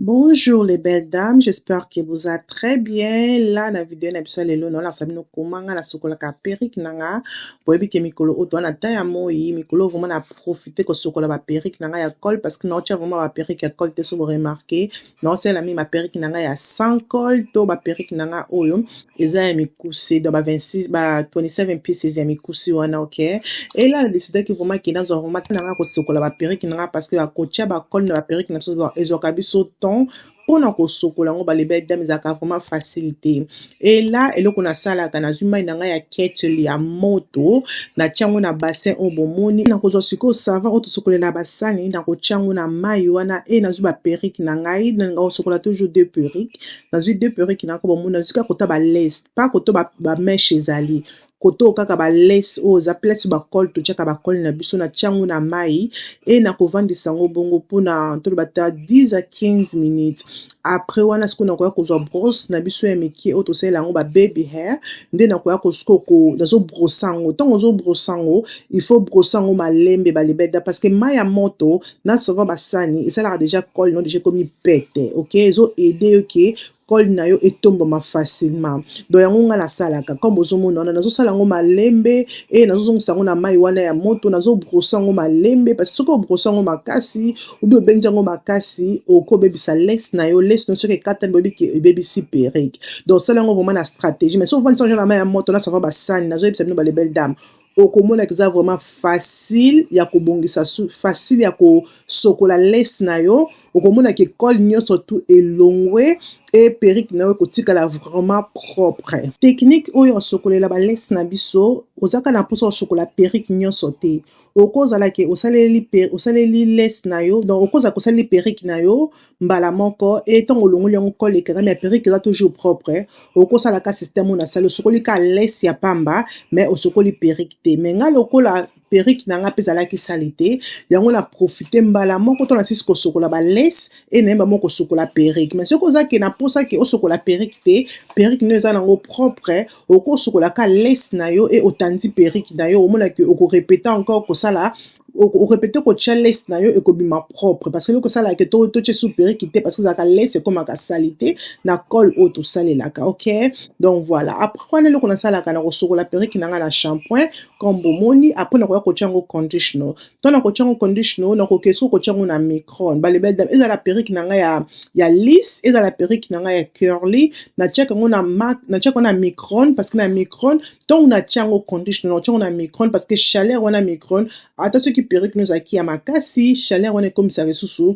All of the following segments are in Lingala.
Bonjour les belles dames, j'espère que vous êtes très bien. Là, la vidéo na biso lelo no la sabino komanga la sokola ka perruque nanga. Boyebi ke mikolo oto na taya moi, mikolo vraiment na profiter ko sokola ba perruque nanga ya col parce que non tia vraiment ba perruque ya col te so vous remarquer. Non c'est la mi ma perruque nanga ya sans col to ba perruque nanga oyo. Eza ya mikusi do ba 26 ba 27 pieces ya mikusi wana OK. Et là, la décidé que vraiment ki nazo vraiment nanga ko sokola ba perruque nanga parce que la kotia ba col na ba perruque na so ezokabi so ton mpona kosokola yango balebe dame ezalaka vraiment facilité. Et là eloko nasalaka nazwi mai na ngai ya kettle ya moto natia yango na bassin oyo bomoni nakozwa sikoyo savon oyo tosokolela basani nakotia yango na mai wana e nazwi baperike na ngai nakosokola toujours deux perike nazwi deux perike nako bomoni nazwi kaka kota balese pa koto bameshe ezali koto kaka balese oyo eza place bakole totiaka bakole na biso natia yango na mai e nakovandisa yango bongo mpona toloba ta 10 à 15 minutes. Après wana sikoyo nakoya kozwa brosse na biso ya mike oyo tosalela yango ba baby hair nde nakoya kosiko nazobrosse yango ntango ozobrosse yango il faut brosse yango malembe balebeda parce que mai ya moto na savon basani esalaka déjà col no déjà komi pete ok ezoaide yo ke col na yo etombama facilement donc yango nga nasalaka comme ozomona wana nazosala yango malembe e nazozongisa yango na mai wana ya moto nazobrosse yango malembe parce que soki obrosse yango makasi obi obengi yango makasi okobebisa lese na yo lese no soki ekatani boyebi ebebisi perike donc osala yango vraiment na stratégie mais so ovandisa yango na mai ya moto na savon basani nazoyebisa bino balebele dame okomona eza vraiment facile ya kobongisa facile ya kosokola lese na yo okomona ke col nyonso tu elongwe et perike na yo kotikala vraiment propre. Technique oyo osokolela balese na biso ozaka na mposa osokola perike nyonso te okozala ke osaleli lese na yo donc okozala kosaleli perike na yo mbala moko e ntango olongoli yango col ekangami ya perike eza toujours propre okosalaka système oyo nasali osokoli ka lese ya pamba mais osokoli perike te mais nga lokola perike na nga mpe ezalaki sali te yango na profite mbala moko to nasisi kosokola balese e nayeba moko kosokola perike mais soki ozaki na mposa ke osokola perike te perike no eza nango propre okosokolaka lese na yo e otandi perike na yo omonaki okorepete encore kosala orepete kotia lese na yo ekobima propre parce que eloko osalaka totie sous perike te parce que ezalaka lese ekomaka sali te na col oyo tosalelaka ok donc voilà après wana eloko nasalaka na kosokola perike na nga na shampoing comme bomoni après nakoya kotia yango conditioner to nakotia yango conditioner nakokesi kotia yango na micron balebele dame ezala perike na nga ya lisse ezala perike na nga ya curly natiaka yango na micron parce que na micron ntongo natia yango conditioner natia yango na micron parce que chaleur wana micron ata soki perike no ezalaki ya makasi chaleur wana ekomisaka lisusu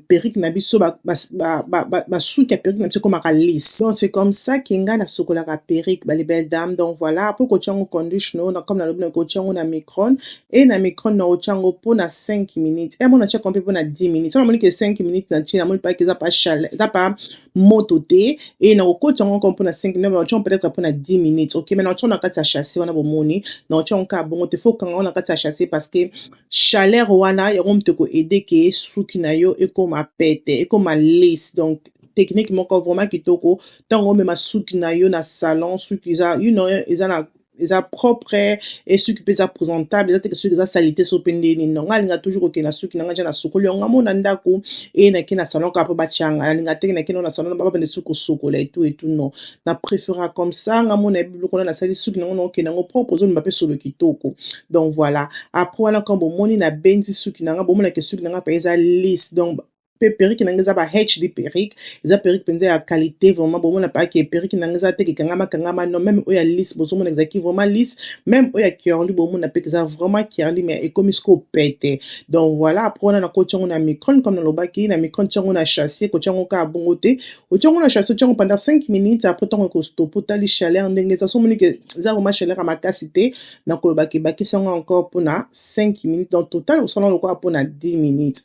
perike na biso basuki ya perike na biso ekomaka lisse donc c'est comme ça ke ngai nasokolaka perike balebele dame donc voilà après kotia yango conditioner comme nalobi nakotia yango na micron e na micron naotia yango mpona 5 minutes e mona tiaka mpe mpona 10 minutes so namoni ke 5 minutes natie namoni pake eza pa chaleur eza pa moto te e nakokota yango encore mpona 5 minutes naotia yango peut-être mpona 10 minutes ok mais naotia yango na kati ya chasse wana bomoni naotia yango kaka bongo te fo okanga yango na kati ya chasse parce que chaleur wana yango mpe koede ke suki na yo ekoma pete ekoma lisse donc technique moko vraiment kitoko ntango omema suki na yo na salon suki eza eza propre et suki mpe eza présentable eza teke suki eza salite so mpe ndeni no nga alinga toujours kokende na suki nanga ntia na sokoli yango amona ndako e nake na salon kaka mpo batianga alinga teke nake na salon babende suki kosokola etu non na préféra comme ça nga mona biloko wana nasali suki nango naokende yango propre ozomema mpe solo kitoko donc voilà après wana quand bomoni na benzi suki nanga bomonake suki nanga mpe eza lisse donc pe perruque na nga eza ba HD perruque, eza perruque mpenza ya qualité vraiment bomona pa ke perruque na nga eza te kekangama non, même oyo ya lisse bozomona ezalaki vraiment lisse, même oyo ya curly bomona pe eza vraiment curly mais ekomi sikoyo pete. Donc voilà, après wana nakoti yango na micron comme nalobaki, na micron tia yango na chassis, kotia yango kaka bongo te, otia yango na chassis, otia yango pendant 5 minutes, après ntango ekostope otali chaleur ndenge eza, so omoni ke eza vraiment chaleur ya makasi te, nakolobaki ebakisi yango encore mpona 5 minutes, donc total osala lokola mpona 10 minutes.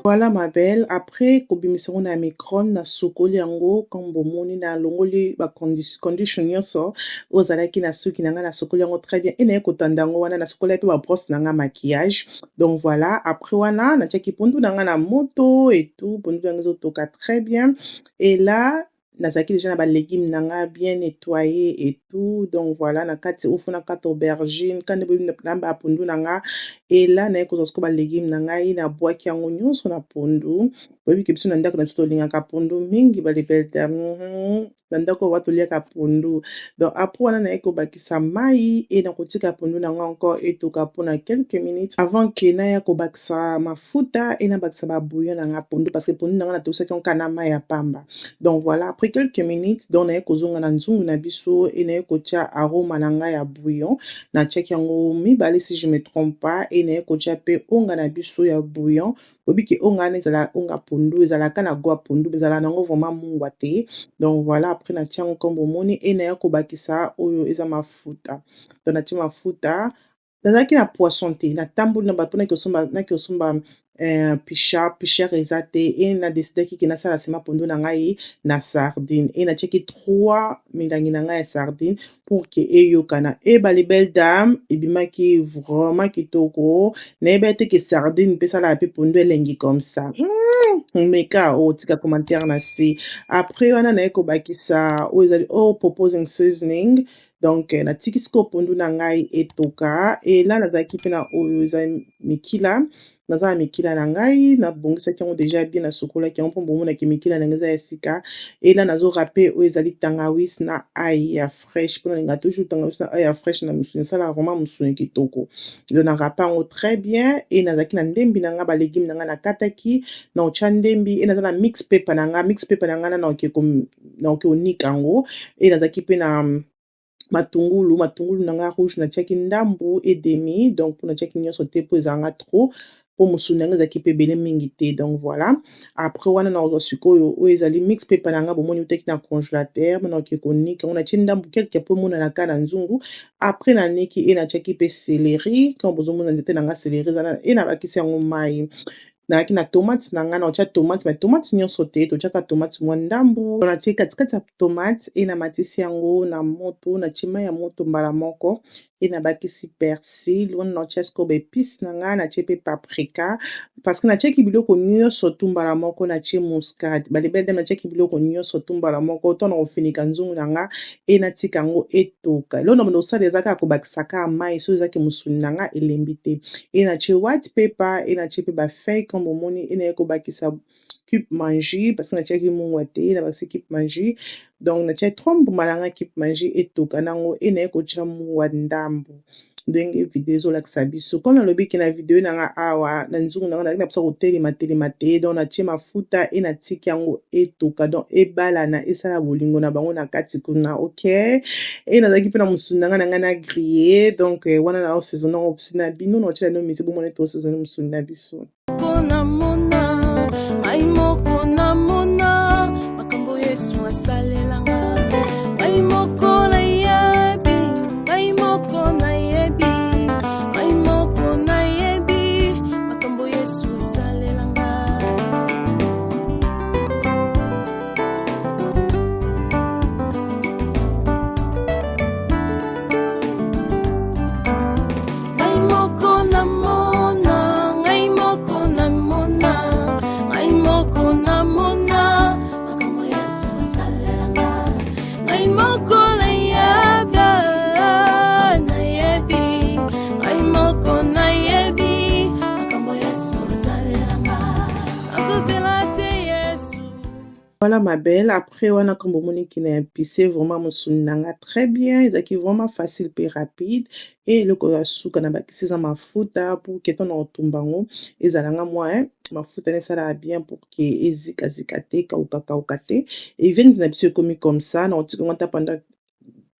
Voilà ma belle, après kobimisa yango na micron nasokoli yango comme bomoni nalongoli ba condition nyonso oyo ozalaki na suki na nga nasokoli yango très bien, enaye kotanda yango wana nasokoli mpe ba brosse na nga maquillage. Donc voilà, après wana natiaki pondu na nga na moto et tout, pondu yango ezotoka très bien, et là nazalaki déjà na ba légumes na nga bien nettoyé et tout, donc voilà na kati ofu na kati aubergine kande boyebi na ba pondu na nga, et là naye kozwa siko ba légumes na ngai nabwaki yango nyonso na pondu. Boyebi ke biso na ndako na biso tolingaka pondu mingi balibelta na ndako oyo toliaka pondu. Donc après wana naye kobakisa mai e nakotika pondu na nga encore etoka mpona quelques minutes avant ke naya kobakisa mafuta e nabakisa ba bouillon na nga pondu, parce que pondu na nga natokisaki yango kaka na mai ya pamba. Donc voilà, après quelques minutes donc naye kozonga na nzungu na biso e naye kotia aroma na ngai ya bouillon, natiaki yango mibale si je me trompe pas, e naye kotia mpe onga na biso ya bouillon. Boyebi ke onga wana ezala onga pondu, ezalaka na goût ya pondu, ezala nango vraiment mungwa te. Donc voilà, après natia yango comme bomoni e naye kobakisa oyo eza mafuta. Donc natia mafuta, nazalaki na poisson te, natamboli na bato naki osomba pichard eza te, e nadesidaki ke nasala sima pondu na ngai na sardine, e natiaki 3 milangi na ngai ya sardine pour ke eyokana, e balibelle dame ebimaki vraiment kitoko, nayebi te ke sardine mpe esalaka mpe pondu elengi comme ça. Meka otika commentaire na se. Après wana naye kobakisa oyo ezali proposing seasoning, donc natiki sikoyo pondu na ngai etoka, e là nazalaki mpe na oyo eza mikila, naza na mikila na ngai nabongisaki yango déjà bien nasokolaki yango mpo bomonaki mikila na ngai eza ya sika, e là nazorape oyo ezali tangawisi na ai ya fraîche, mpo nalinga toujours tangawisi na ai ya fraîche na musuni esalaka vraiment musuni kitoko. Donc narapa yango très bien, e nazalaki na ndembi na nga balégume na nga nakataki naotya ndembi, e naza na mix pepa na nga na naoke konika yango, e nazalaki mpe na matungulu na nga rouge natiaki ndambu e demi, donc mpo natiaki nyonso te mpo ezalanga trop, po musuni na nga ezalaki mpe ebele mingi te. Donc voilà, après wana nakozwa sikoyo oyo ezali mix pepa na nga bomoni utaki na congélateur mpo naoke konika yango, natie ndambu quelque po emonanaka na nzungu. Après naniki e natiaki mpe céleri, quand bozomona nzete na nga céleri ezala, e nabakisi yango mai. Nazalaki na tomate na nga naotia tomate, mais tomate nyonso te, totiaka tomate mwa ndambu, natie katikati ya tomate e namatisi yango na moto, natie mai ya moto mbala moko, e nabakisi persil, wana naotia sikoyo baepice na nga, natie mpe paprika, parce que natiaki biloko nyonso tu mbala moko, natie muscade, balibele dame natiaki biloko nyonso tu mbala moko, oto na kofinika nzungu na nga e natika yango etoka. Eloko na banda kosala eza kaka kobakisa kaka mai so ezaki musuni na nga elembi te, e natie white pepper, e natie mpe bafeuille comme bomoni, e naye kobakisa cube magie parce que natiaki mungwa te, nabakisi cube magie, donc natia 3 mbuma na nga cube magie etoka nango, e naye kotia mungwa ndambu ndenge video ezolakisa biso. Comme nalobiki na video na nga awa na nzungu na nga nazalaki na biso kotelema te, donc natie mafuta e natiki yango etoka, donc ebalana esala bolingo na bango na kati kuna, ok. E nazalaki mpe na musuni na nga na griller, donc wana na osaisonne yango musuni na bino, naotiela no misi bomona ete osaisonne musuni na biso. Makambo Yesu asalelanga, ai moko na yebi, ai moko na yebi, ai moko na yebi, makambo Yesu asalelanga. Ai moko na mona, ai moko na mona, ai moko na mona, makambo Yesu asalelanga. Ai moko na yaba, Voilà ma belle, après wana kombo moni qui na épicé vraiment mosuni na nga très bien, ezalaki vraiment facile pe rapide et eloko ya suka na bakisi eza mafuta pour ke ntango otumba yango ezala nga mwa mafuta na esalaka bien pour ke ezikazika te, kauka te et viande na biso ekomi comme ça na kotika yango ata pendant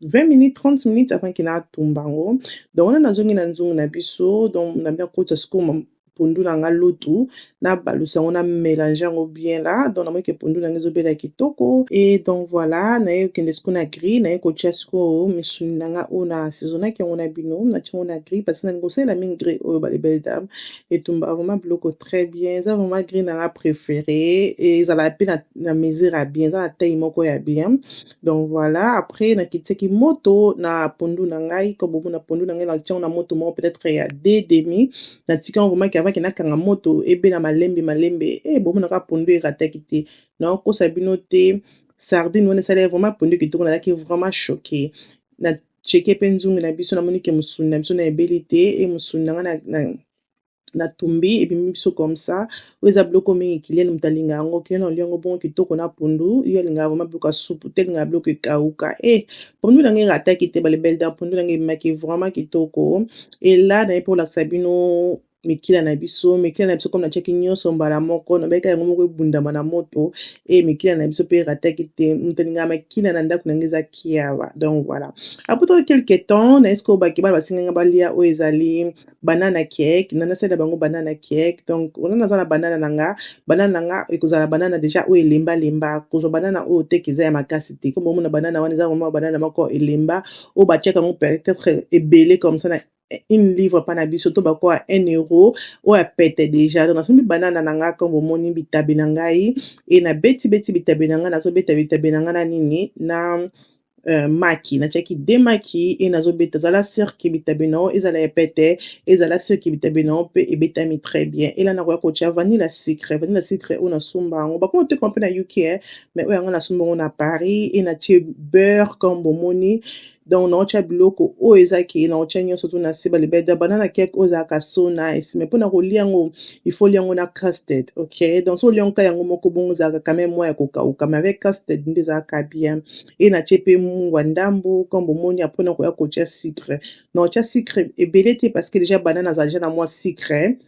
20 minutes 30 minutes avant ke natumba yango donc wana nazongi na nzungu na biso donc na bien kotisa sikoyo pondu na nga lutu nabalusa yango namélange yango bien là donc namoni ke pondu na nga ezobela kitoko et donc voilà naye kokende sikoyo na grille naye kotia sikoyo misuni na nga oyo na assaisonnaki yango na bino natia yango na grille parce que nalingi kosalela mingi grille oyo balebele dame etumba vraiment biloko très bien eza vraiment grille na nga préféré et ezalaka mpe na mesure ya bien eza na taille moko ya bien donc voilà après nakitiaki moto na pondu na ngai ko bomona pondu na ngai natia yango na moto moko peut-être ya 2,5 natika yango vraiment avant ke nakanga moto ebela malembe bomonaka pondu erataki te naokosa bino te sardine wana esalaki vraiment pondu kitoko nazalaki vraiment choqué na cheke mpe nzungu na biso namoni ke mosuni na biso na ebeli te e mosuni na nga natumbi ebimi biso comme ça oyo eza biloko mingi kiliani moto alinga yango kiliani olia yango bongo kitoko na pondu yo alingaka vraiment biloko ya supu te alingaka biloko ekauka pondu na ngai erataki te balebele da pondu na ngai ebimaki vraiment kitoko ela naye mpe kolakisa bino mikila na biso comme natiaki nyonso mbala moko nabayaka yango moko ebundama na moto mikila na biso mpe erataki te moto alingaka makila na ndako na ngai eza kiawa donc voilà après quelque temps na eske obaki bana basinganga balia oyo ezali banana cake na nasalela bango banana cake donc wana naza na banana na nga ekozala banana déjà oyo elemba kozwa banana oyo teke eza ya makasi te comme omona banana wana eza vraiment banana moko elemba oyo batiaka yango peut-être ebele comme ça na une livre pa na biso to bakoya 1 euro oyo apete déjà donc nasombi banana na nga comme omoni bitabe na ngai e nabeti bitabe na ngai nazobeta bitabe na ngai na nini na maki natiaki 2 maki e nazobeta ezala cirque bitabe na yango ezala epete ezala cirque bitabe na yango mpe ebetami très bien ela nakoya kotia vanille sucre oyo nasomba yango bakoma oteka mpe na UK mais oyo yango nasomba yango na Paris e natie beurre comme bomoni donc naotia biloko oyo ezaki naotia nyonso to na se balebeda banana cake oyo ezalaka so nice mais mpona kolia yango il faut lia yango na custard ok donc so olia yango ka yango moko bongo ezalaka quand même mwa ya kokauka mais avec custard nde ezalaka bien e natie mpe mungwa ndambo comme bomoni apres nakoya kotia sucre naotia sucre ebele te parce que déjà banana azala déjà na mwa sucre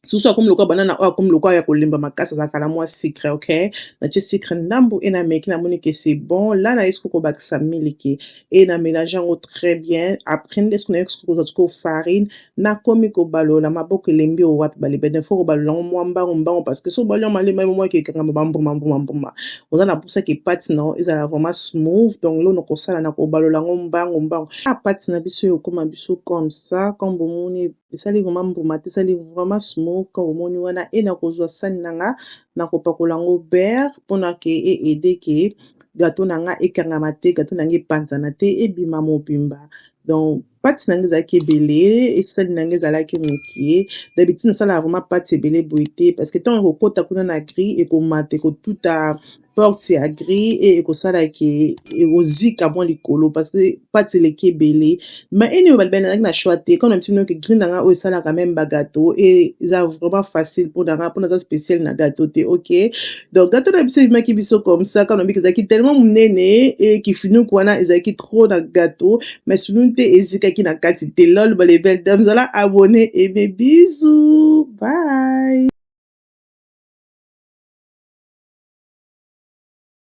susu akomi lokola banana oyo akomi lokola ya kolemba makasi azalaka na mwa sucre ok natie sucre ndambo e nameki namoni ke c'est bon la naye sikoyo kobakisa miliki e na mélange yango très bien après nde sikoyo naye sikoyo kozwa sikoyo farine nakomi kobalola maboko elembi oyo wapi balebede fo kobalola yango mwa mbango parce que so obali yango malemba moko ekekanga bambuma oza na pusaki pati na ezala vraiment smooth donc lelo nakosala na kobalola yango mbango pati na biso oyo okoma biso comme ça comme bomoni esali vraiment mbuma te esali vraiment smooth comme omoni wana e nakozwa sani na nga nakopakola yango beurre mpona ke eede ke gateau na nga ekangama te gateau na nga epanzana te ebima mobimba donc pati na nga ezalaki ebele esali na nga ezalaki mokie d'habitude nasalaka vraiment pati ebele boye te parce que ntango ekokota kuna na grille ekomata ekotuta porte ya grille e ekosalaki ekozika mwa likolo parce que pati eleki ebele mais eni oyo balibali nazalaki na choix te comme nabiti binoke grille na nga oyo esalaka même bagateau e eza vraiment facile mpona nga mpona aza spécial na gateau te ok donc gateau na biso ebimaki biso comme ça comme nabiki ezalaki tellement monene e kifinuku wana ezalaki trop na gateau mais sunu te ezikaki na kati te lol balebele dame zala abonné ebe bisu bye